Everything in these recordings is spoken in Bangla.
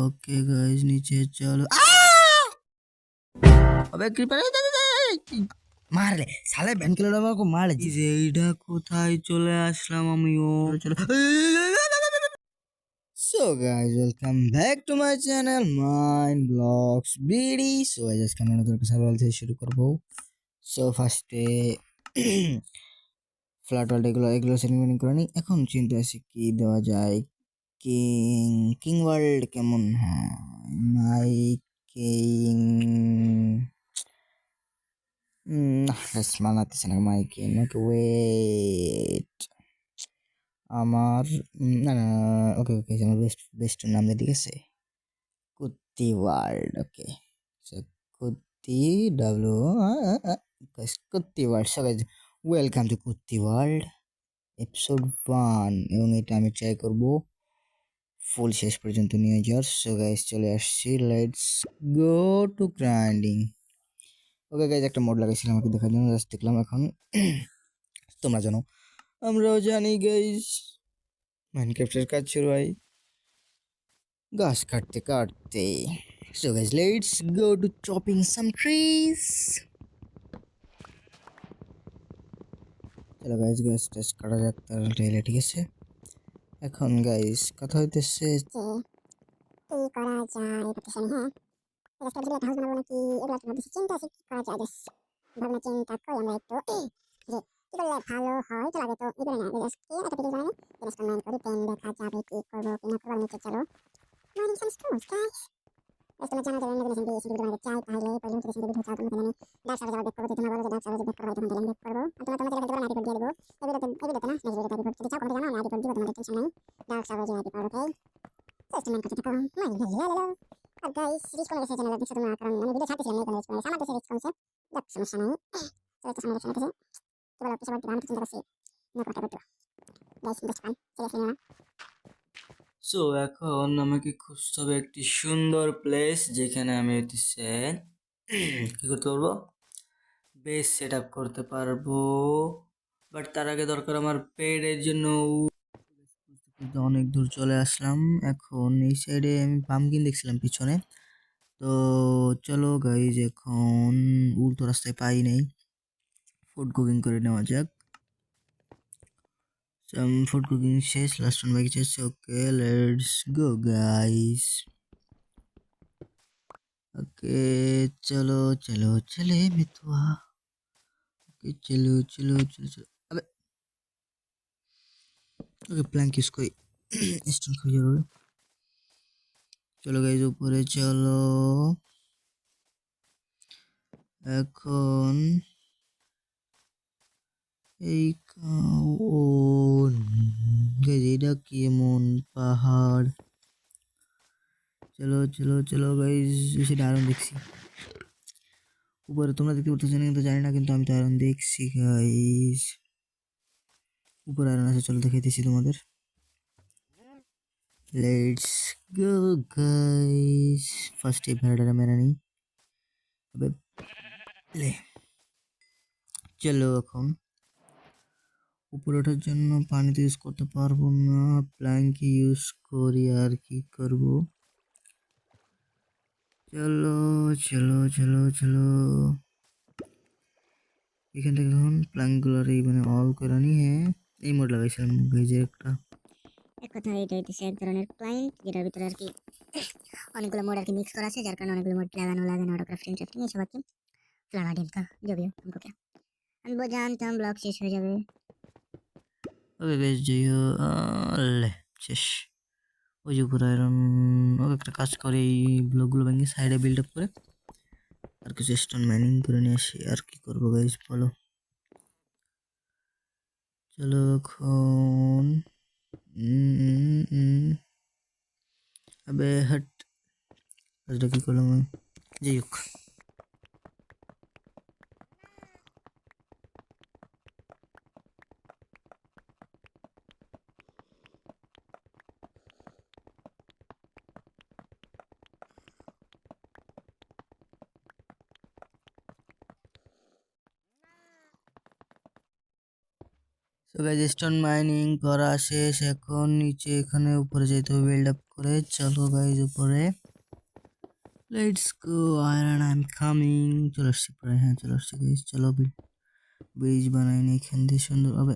ওকে গাইস নিচে চলো। अबे ক্রিপার মারলে শালে ব্যান কিলো আমাকে মারলে যে এইটা কোথায় চলে আসলাম আমিও চলো। So guys, welcome back to my channel Mind Blocks BD. So I just come another सवाल से शुरू करबो. So first ফ্ল্যাট ওয়ার্ল্ড এগুলো সেটিং করে নি। এখন চিন্তা আছে কি দেওয়া যায়। কিং ওয়ার্ল্ড কেমন? হ্যাঁ মাই কিং মানাতেছে না মাই কিং। ওকে ওয়েট আমার না না ওকে ওকে আমার বেস্ট নাম দিয়ে ঠিক আছে কুত্তি ওয়ার্ল্ড। ওকে কুত্তি ডাব্লিউ কুত্তি world. So guys welcome to কুত্তি ওয়ার্ল্ড এপিসোড 1 এবং এটা আমি ট্রাই করব ফুল শেষ পর্যন্ত নিয়ে যাওয়ার। সো গাইস চলে আসছি, let's go two grinding. Okay guys একটা মোড লাগাইছিলাম আমাকে দেখার জন্য, জাস্ট দেখলাম এখন তোমরা জানো আমরাও জানি গাইস মাইনক্রাফটের কাজ শুরু হয় গাছ কাটতে কাটতে। So guys let's go to chopping some trees. চলো গাইস গাছ টাছ কাটা যাক তাহলে, ঠিক আছে। এখন গাইস কথা হইতেছে কি করা যায় ভাবতেছেন। হ্যাঁ আজকে ভিডিওতে হাউস বানাবো নাকি এগুলো একটু ভাবতেছি, চিন্তা আছে কি করা যায়। ভাবনা চিন্তা করি আমরা একটু যে কি করলে ভালো হয়। চলো আগে তো এগুলো না জাস্ট কি একটা ভিডিও বানাই ইনস্টলমেন্ট করি, দেন দেখা যাবে কি করবো কি না করবো। নিচে চলো মাইনিং সাম স্টোনস গাইস। তোমরা জানো যারা নতুন ভিডিও বানাতে চাই তাহলে পরে নতুন ভিডিও চাও তোমরা জানি ডার্ক সার্ভারে যাওয়া দেখো, তোমরা বলো যে ডার্ক সার্ভারে দেখো তখন দেখো করবো। আর তোমরা তোমাদের কাছে আইডি কোড দিয়ে দেবো এই ভিডিওতে না নেক্সট ভিডিওতে আইডি কোড যদি চাও কোনটা জানো আমি আইডি কোড দিব, তোমাদের টেনশন নাই। ডার্ক সার্ভারে যাওয়া আইডি কোড ওকে ইনস্টলমেন্ট করতে থাকো মাইনিং হ্যালো। আর গাইস রিচ করে গেছে চ্যানেলে দেখছো তোমরা, কারণ আমি ভিডিও ছাড়তেছিলাম না, কোনো রিচ করে আমার দেশে রিচ কমছে দেখ সমস্যা নাই। তো এটা সামনে দেখতে কি বলো কিছু বলতে আমি চিন্তা করছি না কথা বলতে গাইস বেস্ট ফান সিরিয়াসলি না। সো এখন আমাকে খুঁজতে হবে একটি সুন্দর প্লেস যেখানে আমি হচ্ছে কি করতে পারবো, বেস সেট আপ করতে পারবো। বাট তার আগে দরকার আমার পেডের জন্য। অনেক দূর চলে আসলাম, এখন এই সাইডে আমি পামকিন দেখছিলাম পিছনে। তো চলো গাইজ এখন উল্টো রাস্তায় পাই নেই, ফুড কুকিং করে নেওয়া যাক। ফুড কুকিং শেষ, লাস্ট ওয়ান বাকি আছে। Okay let's go guys. ওকে চলো চলো চলে মিতুয়া। ওকে চলো চলো চলো চলো अबे ওকে প্ল্যাঙ্ক ইউজ করি স্টোন খুঁজে যাবে। চলো গাইজ উপরে চলো। এখন এই ও গাইজ এটা কি এমন পাহাড়। চলো চলো চলো গাইজ, সেটা আয়রন দেখছি উপরে, তোমরা দেখতে পাচ্ছ না কিন্তু জানি না, কিন্তু আমি তো আয়রন দেখছি গাইজ উপরে আয়রন আছে। চলো দেখাইতেছি তোমাদের, লেটস গো গাইজ। ফার্স্ট এই ভেড়াটা মেনে নিই। अबे ले চলো এখন উপরে ওঠার জন্য পানিতে ইউজ করতে পারবো না, প্ল্যাঙ্ক ইউজ করি। আর কি করব, চলো চলো চলো চলো এখান থেকে এখন প্ল্যাঙ্কগুলোর এই মানে অল করে নিয়ে এই মোড লাগাইছিলাম যে একটা। এক কথা এটা হইতেছে এক ধরনের ক্লায়েন্ট যেটার ভিতরে আর কি অনেকগুলো মোড আর কি মিক্স করা আছে, যার কারণে অনেকগুলো মোড লাগানো অটো ক্রাফটিং টাফটিং এসব আর কি ফ্লানা ডিম কা যাবে हमको क्या আমি জানতাম ব্লক শেষ হয়ে যাবে। ওকে গাইস যাই লে শেষ। ওই যে উপরে আয়রন। ওকে একটা কাজ করে এই ব্লকগুলো ভেঙে সাইডে বিল্ড আপ করে আর কিছু স্টোন মাইনিং করে নিয়ে আসি। আর কি করবো গাইস বলো। চলো এখন अबे हट কাজটা কি করলাম আমি, যাই হোক। সো গাইস স্টোন মাইনিং করা শেষ, এখন নিচে এখানে উপরে যেতে হবে বিল্ড আপ করে। চলো গাইজ উপরে, let's go. Iron I am coming. চলে আসছি প্রায়, হ্যাঁ চলে আসছি গাইজ। চলো ব্রিজ বানাই নি এখান দিয়ে সুন্দরভাবে,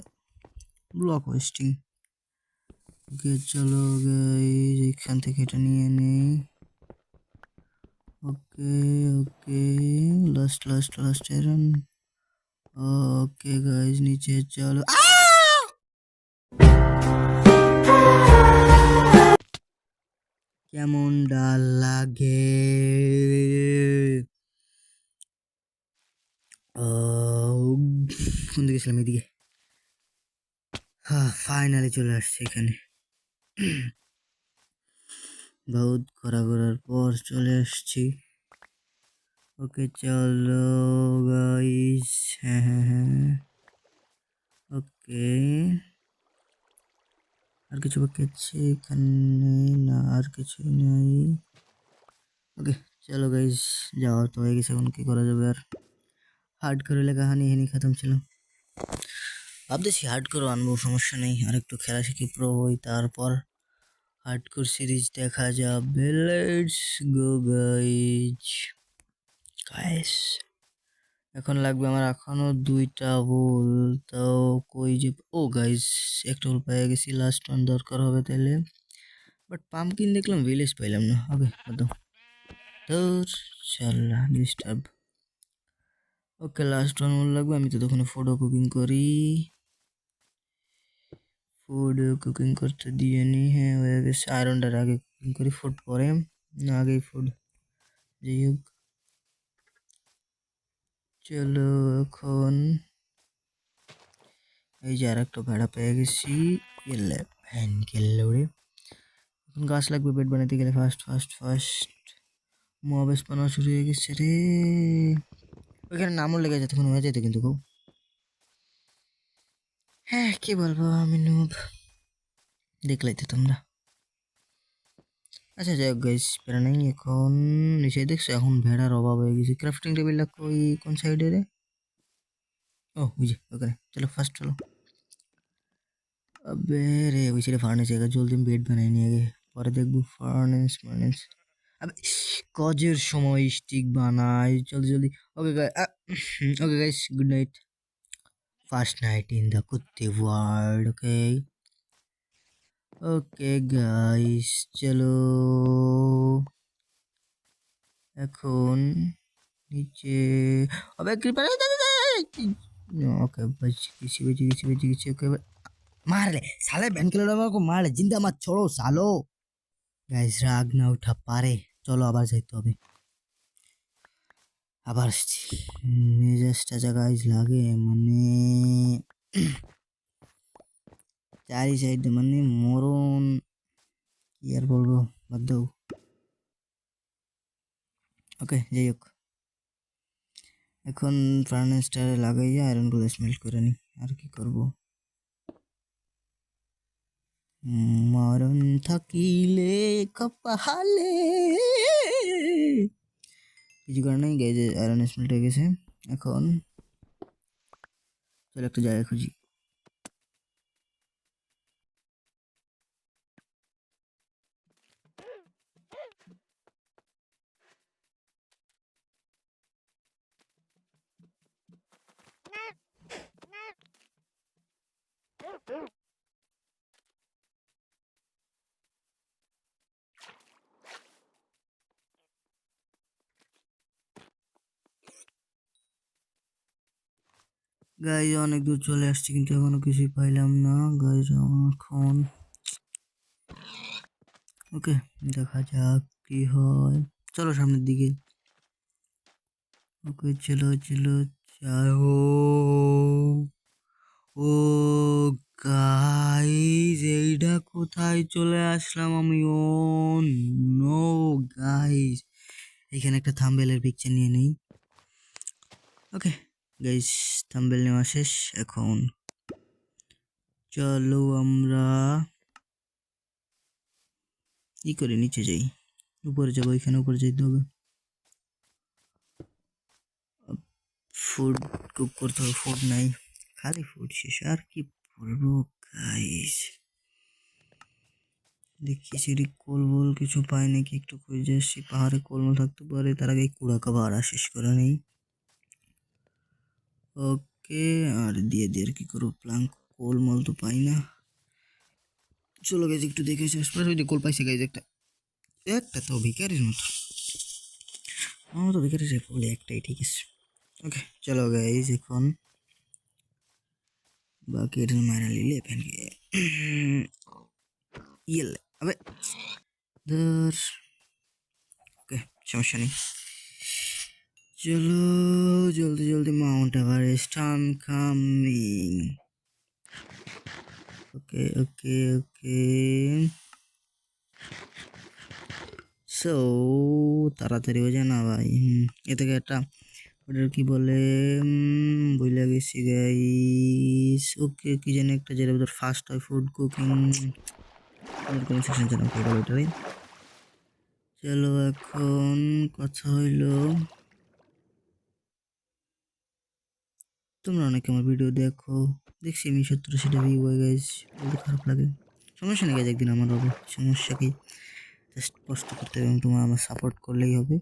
ব্লক ওয়েস্টিং। ওকে চলো গাইজ এখান থেকে এটা নিয়ে নেই। Okay okay, last last last iron. Okay guys নিচে চলো। কেমন ডাল লাগে। কোন দিকে ছিলাম, এদিকে। হ্যাঁ ফাইনালি চলে আসছে এখানে। বহুত ঘোরাঘোরার পর চলে আসছি। ওকে চলো গাইস, হ্যাঁ হ্যাঁ হ্যাঁ ওকে। আর কিছু বাকি আছে এখানে? না আর কিছু নাই। ওকে চলো গাইস, যাওয়া তো হয়ে গেছে, এখন কি করা যাবে আর। হার্ড করে কাহানি এখানে খতম ছিল। ভাবতেছি হার্ড করে আনবো, সমস্যা নেই, আর একটু খেলা শিখি, প্রো হই, তারপর হার্ডকোর সিরিজ দেখা যাবে। Let's go guys. গাইস এখন লাগবে আমার এখনো 2টা ভুল, তো কই যে, ও গাইজ একটা ভুল পেয়ে গেছি, লাস্ট ওয়ান দরকার হবে তাহলে। বাট পাম্পকিন দেখলাম, ভিলেজ পাইলাম না। ওকে একদম তোর চাল্লা ডিস্টার্ব। ওকে লাস্ট ওয়ান ভুল লাগবে, আমি তো তখন ফুডও কুকিং করি। ফুড কুকিং করতে দিয়ে নি, হ্যাঁ হয়ে গেছে। আয়রনটার আগে কুকিং করি, ফুড পরে, না আগেই ফুড। যাই হোক চলো এখন, এই যে আর একটা ভেড়া পেয়ে গেছি। গেলে ভ্যান গেলে ওরে। এখন গাছ লাগবে বেড বানাতে গেলে, ফার্স্ট ফার্স্ট ফার্স্ট মহাবেশ বানানো শুরু হয়ে গেছে রে। ওইখানে নামও লেগে যেত, তখন হয়ে যেত কিন্তু খুব। হ্যাঁ কি বলবো, আমি নুব, দেখলাই তো তোমরা। আচ্ছা যাই হোক গাইস, প্যারা নাই। এখন নিচে দেখছো, এখন ভেড়ার অভাব হয়ে গেছে। ক্রাফটিং টেবিলটা কই, কোন সাইডে রে? ও বুঝি ওখানে, চলো ফার্স্ট চলো। আবে রে ওই সাইডে ফার্নেস জায়গা, জলদি বেড বানাই নিয়ে আগে, পরে দেখবো ফার্নেস মার্নেস। আবে কাজের সময় স্টিক বানাই, জলদি জলদি। Okay okay guys, good night. First night in the কুত্তে ওয়ার্ল্ড। ওকে ওকে গাইস চলো এখন নিচে। अबे क्रीपर, ओके बच किसी बची किसी बची किसी। ओके मार ले साले, बहन के लोड़ा को मार ले, जिंदा मत छोड़ो सालो। গাইস রাগ না উঠা পারে, চলো আবার যাইতে হবে। আবার আসছি, মেজাজটা যা গাইস লাগে, মানে চারি সাইডে মানে মরণ, কি আর বলবো, বাদ দাও। ওকে যাই হোক, এখন ফার্নেসটা লাগাইয়া আয়রনগুলো স্মেল্ট করে নিই, আর কি করব। মরণ থাকিলে কপালে, কিছু কারণ নেই গাইজ, আয়রন স্মেল্ট হয়ে গেছে। এখন চলো একটা জায়গা খুঁজি। গাইজ অনেক দূর চলে আসছি, কিন্তু এখনো কিছুই পাইলাম না গাইজ। এখন ওকে দেখা যাক কি হয়, চলো সামনের দিকে। ওকে চলো চলো যাও। ও গাইজ এইটা কোথায় চলে আসলাম আমি, ও নো গাইজ। এখানে একটা থাম্বনেলের পিকচার নিয়ে নেই। ওকে গাইজ থাম্বনেল নেওয়া শেষ, এখন চলো আমরা ই করে নিচে যাই, উপরে যাবো, এখানে উপরে যেতে হবে। ফুড কুক করতে হবে, ফুড নাই, খালি ফুড শেষ, আর কি বলবো গাইস। দেখি সেটি কোলমোল কিছু পাই নাকি, একটু খুঁজে আসি। পাহাড়ে কোলমোল থাকতে পারে, তার আগে কুড়া কাভাড়া শেষ করে নেই। ওকে, আর দিয়ে দিয়ে আর কি করবো, প্লাঙ্ক কোলমোল তো পাই না। চলো গাইজ একটু দেখে শেষ করে, ওই যে কোল পাইছে গাইজ একটা, একটা তো ভিকারির মতো, আমার তো ভিকারি যে বলে একটাই ঠিক আছে। ওকে চলো গাইজ এখন বাকি এটা মারা লিলে ফ্যানকে ইয়েলে আবে ধর। ওকে সমস্যা নেই, চলো জলদি জলদি Mount Everest I am coming. Okay okay okay, so তাড়াতাড়ি হয়ে যায় না ভাই। এ থেকে একটা ওটার কি বলে বইলা গেছি গাইস। ওকে কি জানি একটা যেটা ভিতর ফাস্ট হয় ফুড কুকিং, কোনো সেকশন জানা কি বলে ওটারই। চলো এখন কথা হইলো, তোমরা অনেকে আমার ভিডিও দেখো, দেখছি আমি 70-80টা ভিউ হয় গাইস, বলতে খারাপ লাগে। সমস্যা নেই গাইজ, একদিন আমার হবে, সমস্যা কি, জাস্ট কষ্ট করতে হবে এবং তোমার আমার সাপোর্ট করলেই হবে।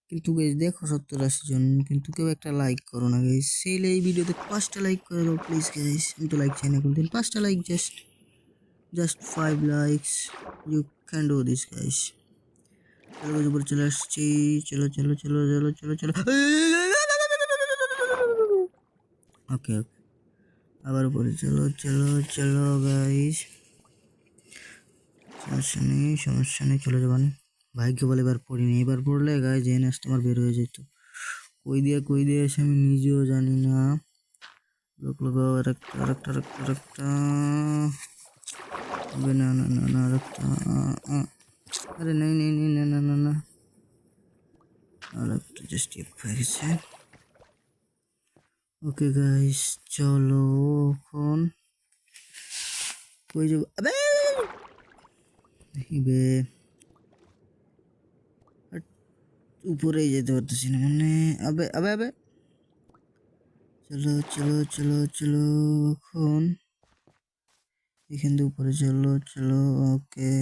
কিন্তু গাইজ দেখো 70-80 জন, কিন্তু কেউ একটা লাইক করো না গাইজ। সেইলে এই ভিডিওতে 5টা লাইক করে দাও প্লিজ গাইজ, আমি তো লাইক চাই না কোনদিন, 5টা like, just 5 likes, you can do this guys. চলো গাইজ উপরে চলে আসছি, চলো চলো চলো চলো চলো চলো। ওকে ওকে, আবার উপরে চলো চলো চলো গাইজ, সমস্যা নেই সমস্যা নেই, চলে যাবান। ভাগ্য বলে এবার পড়িনি, এবার পড়লে গায়ে যে নাচটা আমার বের হয়ে যেত, কই দিয়ে এসে আমি নিজেও জানি না। লোক লাগাও আরেকটা আরেকটা আরেকটা আরেকটা, হবে না না না না আরেকটা, আরে নেই নেই নেই না না না না, আরেকটা জাস্ট হয়ে গেছে। ওকে গাইস চলো এখন কই যাবো, আবে বে উপরেই যেতে পারতেছি না মানে, আবে আবে আবে, চলো চলো চলো চলো এখন এখান থেকে উপরে চলো চলো। ওকে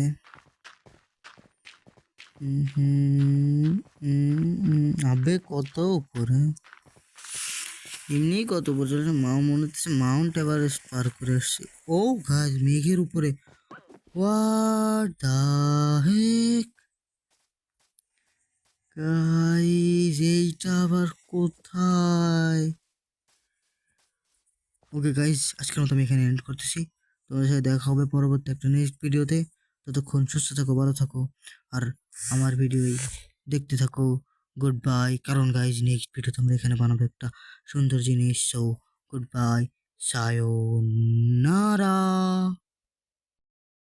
আবে কত উপরে, এমনি কত উপরে চলে, মনে হচ্ছে মাউন্ট এভারেস্ট পার করে আসছি। ও গাছ মেঘের উপরে, হোয়াট দ্য হেক গাইস, এইটা আবার কোথায়? ওকে গাইস আজকের মতো আমি এখানে এন্ড করতেছি, তোমাদের সাথে দেখা হবে পরবর্তী একটা নেক্সট ভিডিওতে। ততক্ষণ সুস্থ থাকো, ভালো থাকো, আর আমার ভিডিও দেখতে থাকো। গুড বাই, কারণ গাইজ নেক্সট ভিডিও তোমরা এখানে বানাবো একটা সুন্দর জিনিস। So good bye, Sayan.